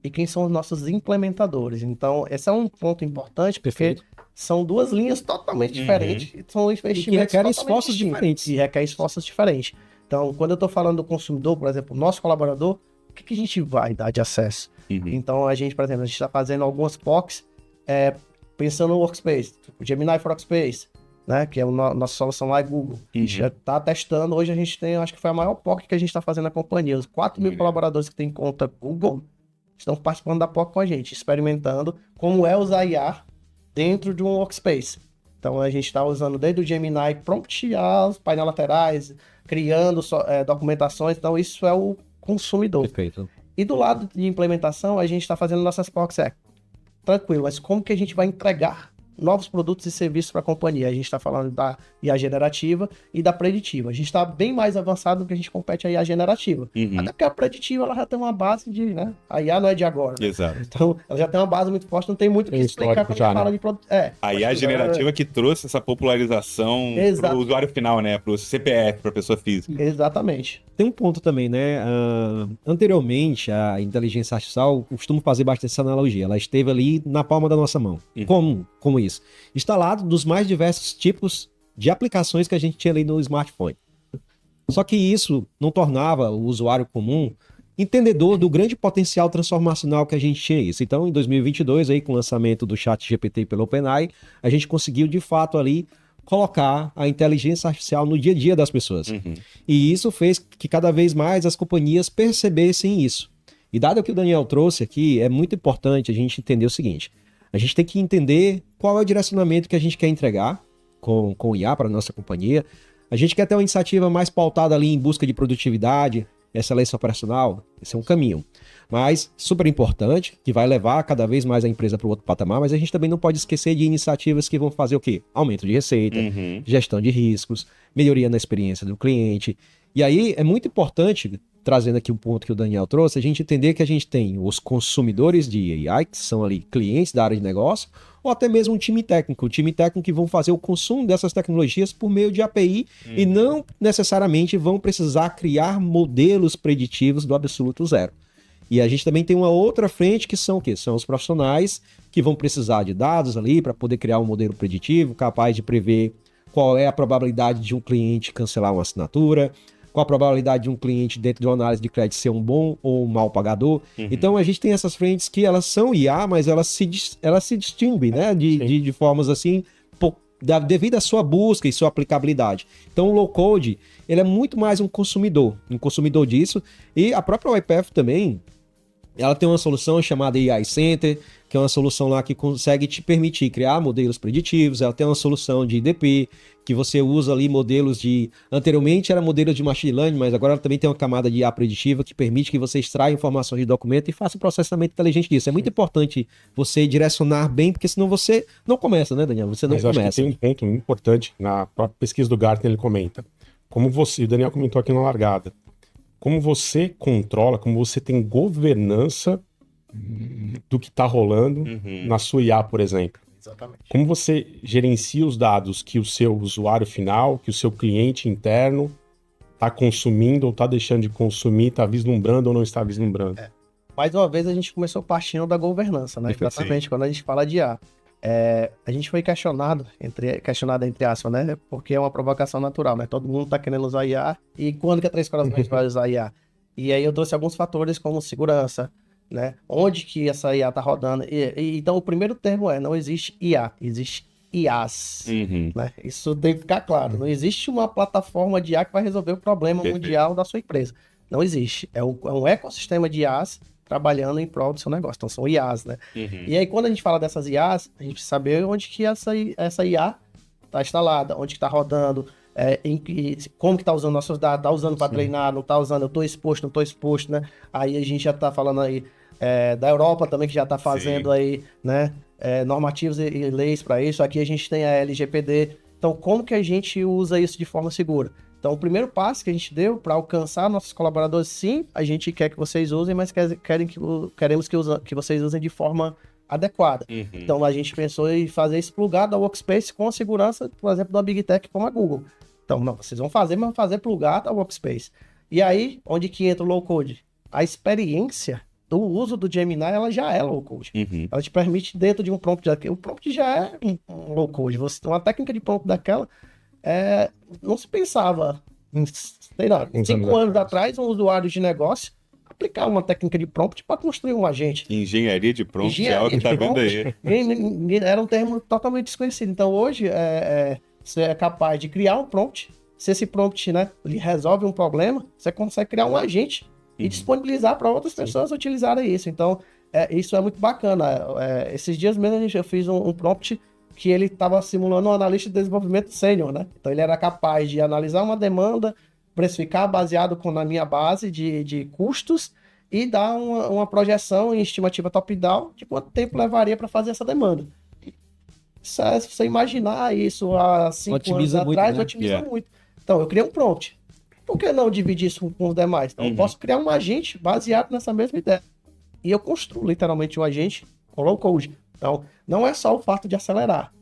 e quem são os nossos implementadores. Então, esse é um ponto importante, porque são 2 linhas totalmente diferentes, e são investimentos que requerem esforços diferentes. E requerem esforços diferentes. Então, quando eu estou falando do consumidor, por exemplo, o nosso colaborador, o que a gente vai dar de acesso? Então, a gente, por exemplo, a gente está fazendo algumas POCs pensando no Workspace, tipo Gemini for Workspace, né, que é a nossa solução lá é Google. A gente já está testando, hoje a gente tem, acho que foi a maior POC que a gente está fazendo na companhia. Os 4.000 colaboradores que têm conta Google estão participando da POC com a gente, experimentando como é usar IA dentro de um Workspace. Então, a gente está usando desde o Gemini Prompt os painéis laterais, criando documentações. Então, isso é o consumidor. Perfeito. E do lado de implementação, a gente está fazendo nossas POCs tranquilo, mas como que a gente vai entregar novos produtos e serviços para a companhia? A gente está falando da IA generativa e da preditiva. A gente está bem mais avançado do que a gente compete a IA generativa. Até porque a preditiva ela já tem uma base de, né? A IA não é de agora. Né? Exato. Então, ela já tem uma base muito forte, não tem muito o que explicar quando a gente fala de produto. A IA generativa que trouxe essa popularização para o usuário final, né? Para o CPF, para a pessoa física. Exatamente. Tem um ponto também, né? Anteriormente, a inteligência artificial, costumo fazer bastante essa analogia. Ela esteve ali na palma da nossa mão. Como isso? Instalado dos mais diversos tipos de aplicações que a gente tinha ali no smartphone. Só que isso não tornava o usuário comum entendedor do grande potencial transformacional que a gente tinha isso. Então, em 2022, aí, com o lançamento do ChatGPT pelo OpenAI, a gente conseguiu, de fato, ali colocar a inteligência artificial no dia a dia das pessoas. E isso fez que cada vez mais as companhias percebessem isso. E dado o que o Daniel trouxe aqui, é muito importante a gente entender o seguinte: a gente tem que entender qual é o direcionamento que a gente quer entregar com o IA para a nossa companhia. A gente quer ter uma iniciativa mais pautada ali em busca de produtividade, excelência operacional. Esse é um caminho. Mas super importante, que vai levar cada vez mais a empresa para o outro patamar, mas a gente também não pode esquecer de iniciativas que vão fazer o quê? Aumento de receita, gestão de riscos, melhoria na experiência do cliente. E aí é muito importante trazendo aqui um ponto que o Daniel trouxe, a gente entender que a gente tem os consumidores de AI, que são ali clientes da área de negócio, ou até mesmo um time técnico que vão fazer o consumo dessas tecnologias por meio de API e não necessariamente vão precisar criar modelos preditivos do absoluto zero. E a gente também tem uma outra frente que são o quê? São os profissionais que vão precisar de dados ali para poder criar um modelo preditivo capaz de prever qual é a probabilidade de um cliente cancelar uma assinatura, qual a probabilidade de um cliente dentro de uma análise de crédito ser um bom ou um mau pagador. Então a gente tem essas frentes que elas são IA, mas elas se distinguem, né? De formas assim, devido à sua busca e sua aplicabilidade. Então o low-code, ele é muito mais um consumidor disso. E a própria YPF também, ela tem uma solução chamada AI Center, que é uma solução lá que consegue te permitir criar modelos preditivos. Ela tem uma solução de IDP, que você usa ali modelos de... Anteriormente era modelo de machine learning, mas agora ela também tem uma camada de IA preditiva que permite que você extraia informações de documento e faça o processamento inteligente disso. É muito importante você direcionar bem, porque senão você não começa, né, Daniel? Você não Mas eu começa. acho que tem um ponto importante na própria pesquisa do Gartner, ele comenta. Como você, o Daniel comentou aqui na largada, como você controla, como você tem governança do que está rolando na sua IA, por exemplo. Exatamente. Como você gerencia os dados que o seu usuário final, que o seu cliente interno está consumindo ou está deixando de consumir, está vislumbrando ou não está vislumbrando. Mais uma vez a gente começou partindo da governança, né? Exatamente, quando a gente fala de IA. A gente foi questionado entre aspas, né? Porque é uma provocação natural, né? Todo mundo está querendo usar IA. E quando que a 3 Corações vai usar IA? E aí eu trouxe alguns fatores como segurança, né? Onde que essa IA está rodando. Então o primeiro termo não existe IA, existe IAs. Né? Isso tem que ficar claro. Não existe uma plataforma de IA que vai resolver o problema mundial da sua empresa. Não existe. É um ecossistema de IAs trabalhando em prol do seu negócio. Então são IAs, né? E aí quando a gente fala dessas IAs, a gente precisa saber onde que essa IA está instalada, onde que está rodando, como que está usando nossos dados, está usando para treinar, não está usando, eu estou exposto, não estou exposto, né? Aí a gente já está falando aí da Europa também, que já está fazendo aí, né? Normativos e leis para isso. Aqui a gente tem a LGPD. Então, como que a gente usa isso de forma segura? Então, o primeiro passo que a gente deu para alcançar nossos colaboradores, sim, a gente quer que vocês usem, mas queremos que vocês usem de forma adequada. Então, a gente pensou em fazer isso plugado ao Workspace com a segurança, por exemplo, da Big Tech como a Google. Então, não, vocês vão fazer, mas vão fazer plugado ao Workspace. E aí, onde que entra o low-code? A experiência do uso do Gemini, ela já é low-code. Ela te permite dentro de um prompt daquele. O prompt já é um low-code. Uma técnica de prompt daquela, não se pensava, sei lá, 5 anos atrás, um usuário de negócio aplicar uma técnica de prompt para construir um agente. Engenharia de prompt é algo que tá vendo aí. Era um termo totalmente desconhecido. Então, hoje, você é capaz de criar um prompt. Se esse prompt, né, ele resolve um problema, você consegue criar um agente e disponibilizar para outras pessoas utilizarem isso. Então, isso é muito bacana. Esses dias mesmo eu fiz um prompt que ele estava simulando um analista de desenvolvimento sênior, né? Então, ele era capaz de analisar uma demanda, precificar baseado na minha base de custos e dar uma projeção em estimativa top-down de quanto tempo levaria para fazer essa demanda. Se você imaginar isso há 5 anos atrás, otimiza muito. Então, eu criei um prompt. Por que não dividir isso com os demais? Então, eu posso criar um agente baseado nessa mesma ideia. E eu construo literalmente um agente com low code. Então, não é só o fato de acelerar.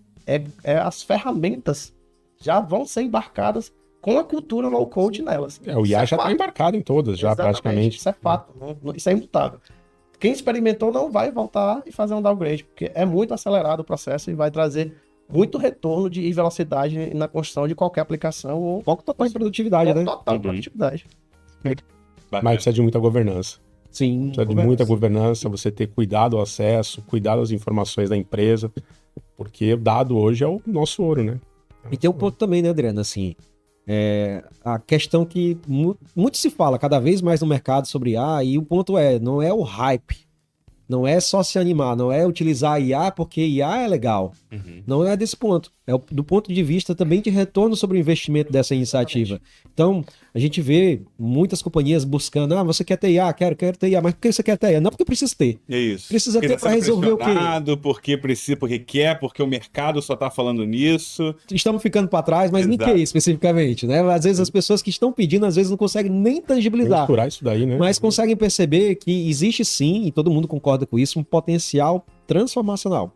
As ferramentas já vão ser embarcadas com a cultura low code nelas. O IA já está embarcado em todas, já. Exatamente, praticamente. Isso é fato. Isso é imutável. Quem experimentou não vai voltar e fazer um downgrade, porque é muito acelerado o processo e vai trazer muito retorno e velocidade na construção de qualquer aplicação. Foco total em produtividade, né? Total em produtividade. Mas precisa de muita governança. Sim. Precisa de muita governança, você ter cuidado ao acesso, cuidado às informações da empresa, porque o dado hoje é o nosso ouro, né? E tem um ponto também, né, Adriano, assim, a questão que muito se fala cada vez mais no mercado sobre IA, e o ponto não é o hype, não é só se animar, não é utilizar IA porque IA é legal. Não é desse ponto. do ponto de vista também de retorno sobre o investimento dessa iniciativa. Então, a gente vê muitas companhias buscando, você quer ter IA? Quero ter IA, mas por que você quer ter IA? Não, porque precisa ter. É isso. Precisa ter para resolver o quê? Porque precisa, porque quer, porque o mercado só está falando nisso. Estamos ficando para trás, mas em que especificamente, né? Às vezes as pessoas que estão pedindo, às vezes não conseguem nem tangibilizar. Misturar isso daí, né? Mas conseguem perceber que existe sim, e todo mundo concorda com isso, um potencial transformacional.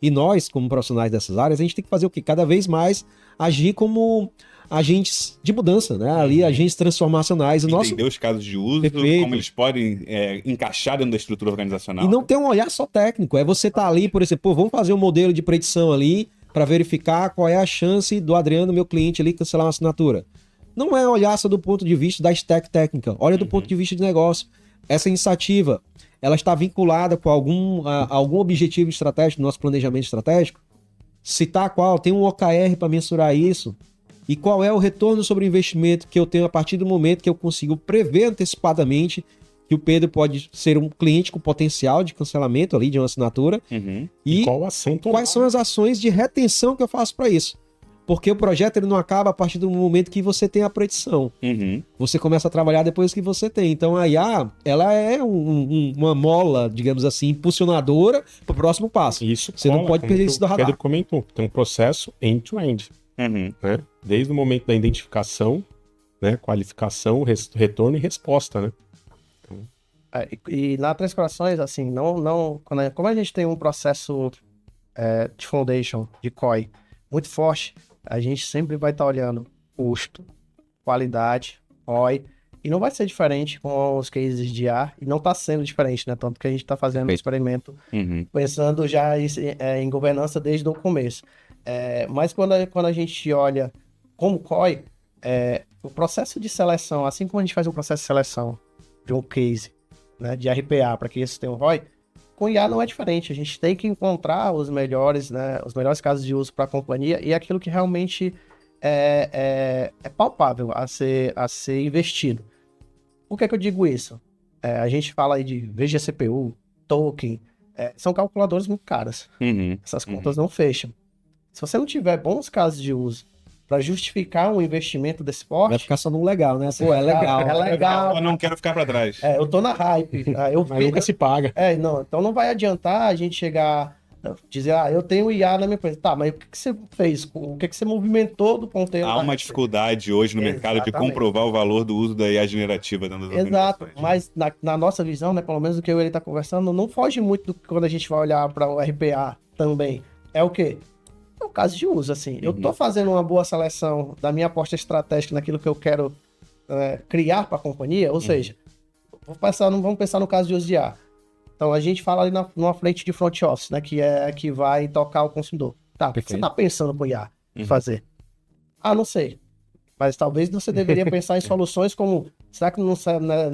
E nós, como profissionais dessas áreas, a gente tem que fazer o quê? Cada vez mais agir como agentes de mudança, né? Ali, agentes transformacionais. Entender os casos de uso, Perfeito. como eles podem encaixar dentro da estrutura organizacional. E não ter um olhar só técnico. É você estar ali, por exemplo, vamos fazer um modelo de predição ali para verificar qual é a chance do Adriano, meu cliente, ali cancelar uma assinatura. Não é olhar só do ponto de vista da stack técnica. Olha do ponto de vista de negócio. Essa iniciativa, ela está vinculada com algum objetivo estratégico do nosso planejamento estratégico? Citar qual? Tem um OKR para mensurar isso? E qual é o retorno sobre o investimento que eu tenho a partir do momento que eu consigo prever antecipadamente que o Pedro pode ser um cliente com potencial de cancelamento ali de uma assinatura? E qual ação tomar? Quais são as ações de retenção que eu faço para isso? Porque o projeto ele não acaba a partir do momento que você tem a predição. Você começa a trabalhar depois que você tem. Então a IA, ela é uma mola, digamos assim, impulsionadora para o próximo passo. Isso você não pode perder isso do radar. O Pedro comentou, tem um processo end-to-end. Né? Desde o momento da identificação, né, qualificação, retorno e resposta, né? E na Três Corações, assim, como a gente tem um processo de foundation, de COI, muito forte, a gente sempre vai estar olhando custo, qualidade, ROI, e não vai ser diferente com os cases de IA, e não está sendo diferente, né? Tanto que a gente está fazendo um experimento pensando já em governança desde o começo. Mas quando a gente olha como COI, o processo de seleção, assim como a gente faz um processo de seleção de um case, né, de RPA, para que isso tenha um ROI, com IA não é diferente. A gente tem que encontrar os melhores, né, os melhores casos de uso para a companhia e aquilo que realmente é palpável a ser investido. Por que eu digo isso? A gente fala aí de VGCPU, token, são calculadores muito caras. Essas contas não fecham. Se você não tiver bons casos de uso para justificar um investimento desse porte... Vai ficar só no legal, né? Pô, é legal. É legal. Eu não quero ficar para trás. Eu tô na hype. Mas nunca se paga. Então não vai adiantar a gente chegar... Dizer, eu tenho IA na minha empresa. Tá, mas o que você fez? O que você movimentou do ponteiro? Há uma dificuldade hoje no mercado de comprovar o valor do uso da IA generativa dentro das organizações. Exato, mas na nossa visão, né, pelo menos o que eu e ele tá conversando, não foge muito do que quando a gente vai olhar para o RPA também. É o quê? É o caso de uso, assim. Eu tô fazendo uma boa seleção da minha aposta estratégica naquilo que eu quero criar para a companhia, ou seja, vamos pensar no caso de uso de IA. Então, a gente fala ali numa frente de front office, né? Que vai tocar o consumidor. Tá, o que você tá pensando com IA fazer? Não sei. Mas talvez você deveria pensar em soluções como... Será que não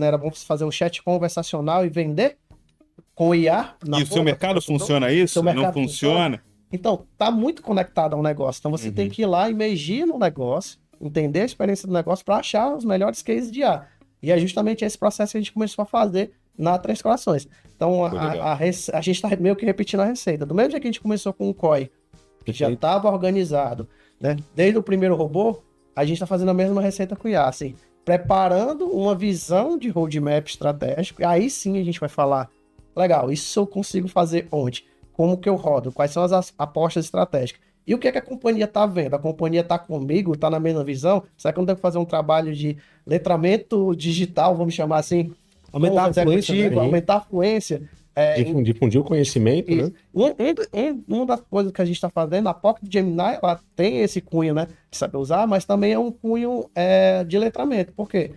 era bom você fazer um chat conversacional e vender com IA? E o seu mercado funciona isso? Não funciona? Então, tá muito conectado ao negócio. Então, você tem que ir lá, imergir no negócio, entender a experiência do negócio para achar os melhores cases de IA. E é justamente esse processo que a gente começou a fazer na Três Corações. Então, a gente está meio que repetindo a receita. Do mesmo jeito que a gente começou com o COI, que já estava organizado, né? Desde o primeiro robô, a gente está fazendo a mesma receita com o IA, assim, preparando uma visão de roadmap estratégico. E aí sim a gente vai falar, legal, isso eu consigo fazer onde? Como que eu rodo? Quais são as apostas estratégicas? E o que é que a companhia está vendo? A companhia está comigo? Está na mesma visão? Será que eu não devo fazer um trabalho de letramento digital, vamos chamar assim? Aumentar a fluência, né? Aumentar a fluência. Difundir o conhecimento, isso, né? Uma das coisas que a gente está fazendo, a Pocket Gemini, ela tem esse cunho, né, de saber usar, mas também é um cunho de letramento. Por quê?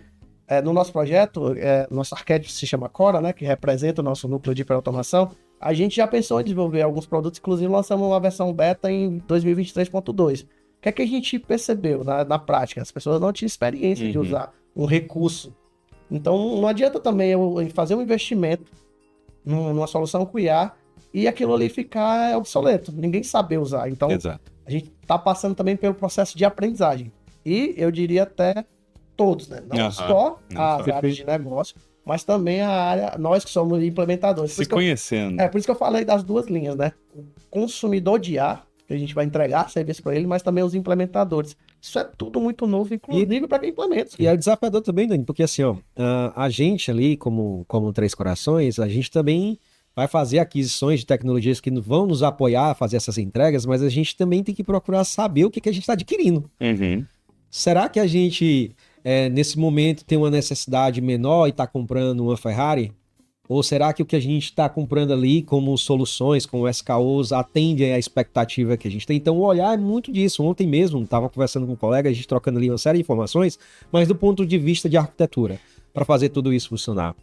No nosso projeto, nosso arquétipo se chama Cora, né, que representa o nosso núcleo de hiperautomação. A gente já pensou em desenvolver alguns produtos, inclusive lançamos uma versão beta em 2023.2. O que é que a gente percebeu na prática? As pessoas não tinham experiência de usar um recurso. Então, não adianta também eu fazer um investimento numa solução com IA e aquilo ali ficar obsoleto. Ninguém sabe usar. Então, a gente está passando também pelo processo de aprendizagem. E eu diria até todos, né? Não só as áreas de negócio, mas também a área, nós que somos implementadores. Se conhecendo. Por isso que eu falei das duas linhas, né? O consumidor de IA que a gente vai entregar serviço para ele, mas também os implementadores. Isso é tudo muito novo, inclusive para quem implementa. E é desafiador também, Dani, porque assim, ó, a gente ali, como Três Corações, a gente também vai fazer aquisições de tecnologias que vão nos apoiar a fazer essas entregas, mas a gente também tem que procurar saber o que a gente está adquirindo. Uhum. Será que a gente, nesse momento, tem uma necessidade menor e está comprando uma Ferrari? Ou será que o que a gente está comprando ali como soluções, como SKUs, atende à expectativa que a gente tem? Então, o olhar é muito disso. Ontem mesmo, estava conversando com um colega, a gente trocando ali uma série de informações, mas do ponto de vista de arquitetura, para fazer tudo isso funcionar.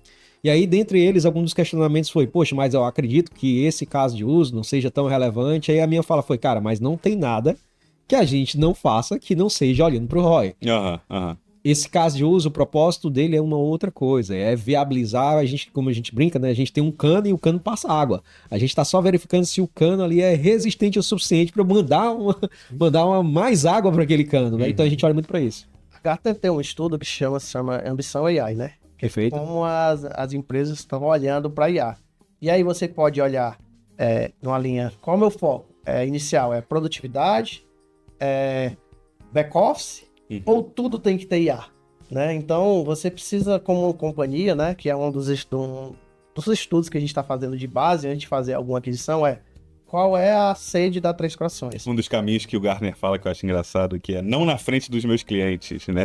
E aí, dentre eles, alguns dos questionamentos foi, poxa, mas eu acredito que esse caso de uso não seja tão relevante. Aí a minha fala foi, cara, mas não tem nada que a gente não faça que não seja olhando para o ROI. Esse caso de uso, o propósito dele é uma outra coisa, é viabilizar, como a gente brinca, né? A gente tem um cano e o cano passa água. A gente está só verificando se o cano ali é resistente o suficiente para mandar uma mais água para aquele cano, né? Então a gente olha muito para isso. A Gartner tem um estudo que se chama Ambição AI, né? Perfeito. Como as empresas estão olhando para IA. E aí você pode olhar numa linha, qual é o meu foco? Inicial é produtividade, back-office, ou tudo tem que ter IA, né? Então, você precisa, como companhia, né, que é um dos estudos que a gente está fazendo de base, antes de fazer alguma aquisição, qual é a sede da Três Corações? Um dos caminhos que o Gartner fala que eu acho engraçado, que é não na frente dos meus clientes, né?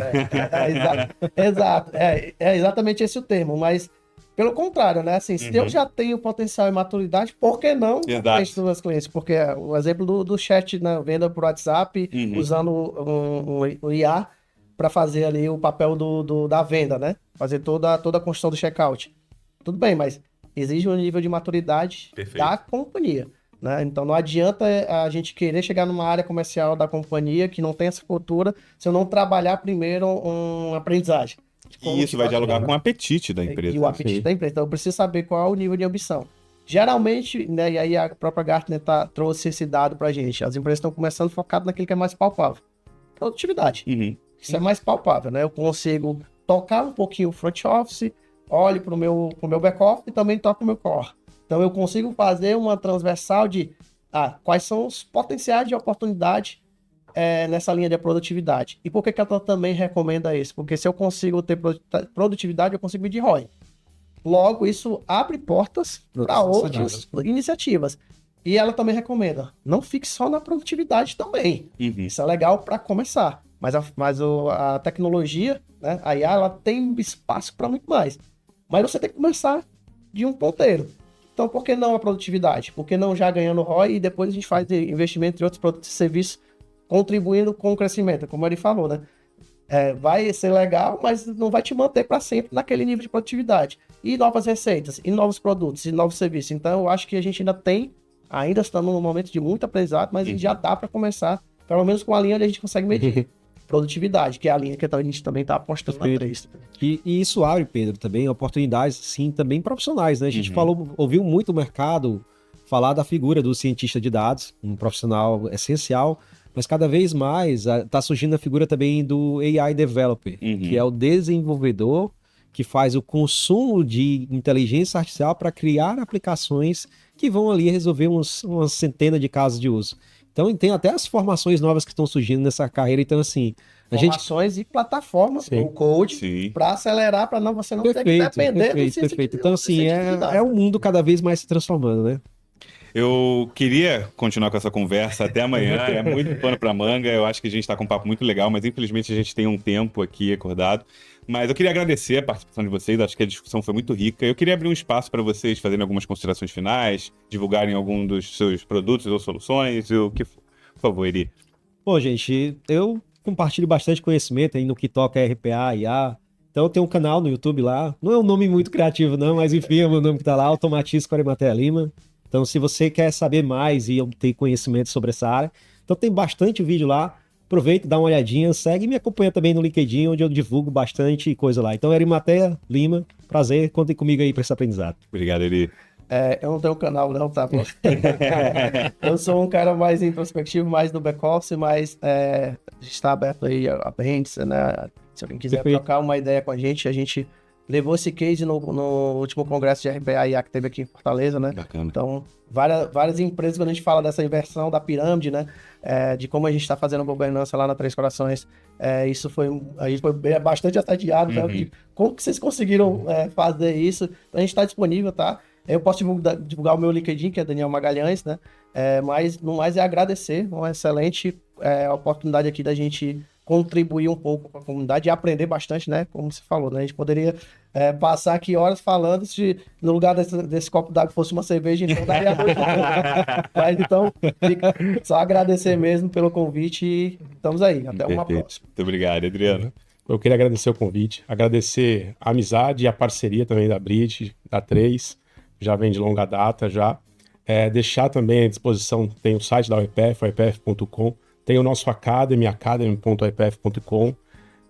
Exato. É exatamente esse o termo, mas pelo contrário, né? Assim, se eu já tenho potencial e maturidade, por que não na frente dos meus clientes? Porque o exemplo do chat, né, venda por WhatsApp, usando um IA para fazer ali o papel da venda, né? Fazer toda a construção do checkout. Tudo bem, mas exige um nível de maturidade da companhia, né? Então não adianta a gente querer chegar numa área comercial da companhia que não tem essa cultura se eu não trabalhar primeiro uma aprendizagem. E isso vai dialogar com o apetite da empresa. E o apetite da empresa. Então eu preciso saber qual é o nível de ambição. Geralmente, né, e aí a própria Gartner trouxe esse dado pra gente. As empresas estão começando focado naquilo que é mais palpável. Produtividade. Isso é mais palpável, né? Eu consigo tocar um pouquinho o front office, olho pro meu back office e também toco o meu core. Então eu consigo fazer uma transversal de quais são os potenciais de oportunidade nessa linha de produtividade. E por que ela também recomenda isso? Porque se eu consigo ter produtividade, eu consigo medir ROI. Logo, isso abre portas para outras iniciativas. E ela também recomenda, não fique só na produtividade também. Isso é legal para começar. Mas a tecnologia, né, a IA, ela tem espaço para muito mais. Mas você tem que começar de um ponteiro. Então, por que não a produtividade? Por que não já ganhando ROI e depois a gente faz investimento em outros produtos e serviços contribuindo com o crescimento, como ele falou, né? Vai ser legal, mas não vai te manter para sempre naquele nível de produtividade. E novas receitas, e novos produtos, e novos serviços. Então, eu acho que a gente ainda estamos num momento de muito aprendizado, mas já dá para começar, pelo menos com a linha onde a gente consegue medir produtividade, que é a linha que a gente também está apostando na 3. E isso abre, Pedro, também oportunidades, sim, também profissionais, né? A gente ouviu muito o mercado falar da figura do cientista de dados, um profissional essencial, mas cada vez mais está surgindo a figura também do AI Developer, que é o desenvolvedor que faz o consumo de inteligência artificial para criar aplicações que vão ali resolver uma centena de casos de uso. Então tem até as formações novas que estão surgindo nessa carreira. Então, assim, formações e plataformas, o code, para acelerar, para você não ter que depender do Perfeito. Então, assim, é um mundo cada vez mais se transformando, né? Eu queria continuar com essa conversa até amanhã, é muito pano pra manga, eu acho que a gente tá com um papo muito legal, mas infelizmente a gente tem um tempo aqui acordado. Mas eu queria agradecer a participação de vocês, acho que a discussão foi muito rica. Eu queria abrir um espaço para vocês fazerem algumas considerações finais, divulgarem algum dos seus produtos ou soluções, o que for. Por favor, Eri. Bom, gente, eu compartilho bastante conhecimento aí no que toca RPA, IA. Então eu tenho um canal no YouTube lá, não é um nome muito criativo não, mas enfim, é o meu nome que tá lá, Automatize com Arimatea Lima. Então, se você quer saber mais e ter conhecimento sobre essa área, então tem bastante vídeo lá. Aproveita, dá uma olhadinha, segue e me acompanha também no LinkedIn, onde eu divulgo bastante coisa lá. Então, Arimatea Lima, prazer, contem comigo aí para esse aprendizado. Obrigado, Eri. Eu não tenho canal não, tá? Eu sou um cara mais introspectivo, mais do back-office, mas a gente está aberto aí a apêndice, né? Se alguém quiser trocar uma ideia com a gente levou esse case no último congresso de RPA-IA que teve aqui em Fortaleza, né? Bacana. Então, várias empresas, quando a gente fala dessa inversão da pirâmide, né? De como a gente está fazendo governança lá na Três Corações, a gente foi bastante assediado, né? De como que vocês conseguiram fazer isso? Então, a gente está disponível, tá? Eu posso divulgar o meu LinkedIn, que é Daniel Magalhães, né? Mas no mais é agradecer, uma excelente oportunidade aqui da gente contribuir um pouco com a comunidade e aprender bastante, né? Como você falou, né? A gente poderia passar aqui horas falando, se no lugar desse copo d'água fosse uma cerveja, então daria muito. Mas então, só agradecer mesmo pelo convite e estamos aí. Até uma próxima. Muito obrigado, Adriano. Eu queria agradecer o convite, agradecer a amizade e a parceria também da Brit, da Três, já vem de longa data já. Deixar também à disposição, tem o site da UEPF, uepf.com, tem o nosso Academy, academy.uepf.com,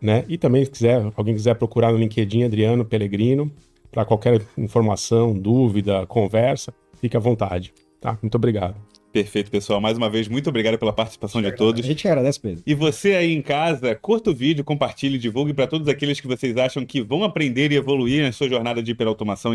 né? E também, se alguém quiser procurar no LinkedIn, Adriano Pellegrino, para qualquer informação, dúvida, conversa, fique à vontade, tá? Muito obrigado. Perfeito, pessoal. Mais uma vez, muito obrigado pela participação de todos. A gente agradece, Pedro. E você aí em casa, curta o vídeo, compartilhe, divulgue para todos aqueles que vocês acham que vão aprender e evoluir na sua jornada de hiperautomação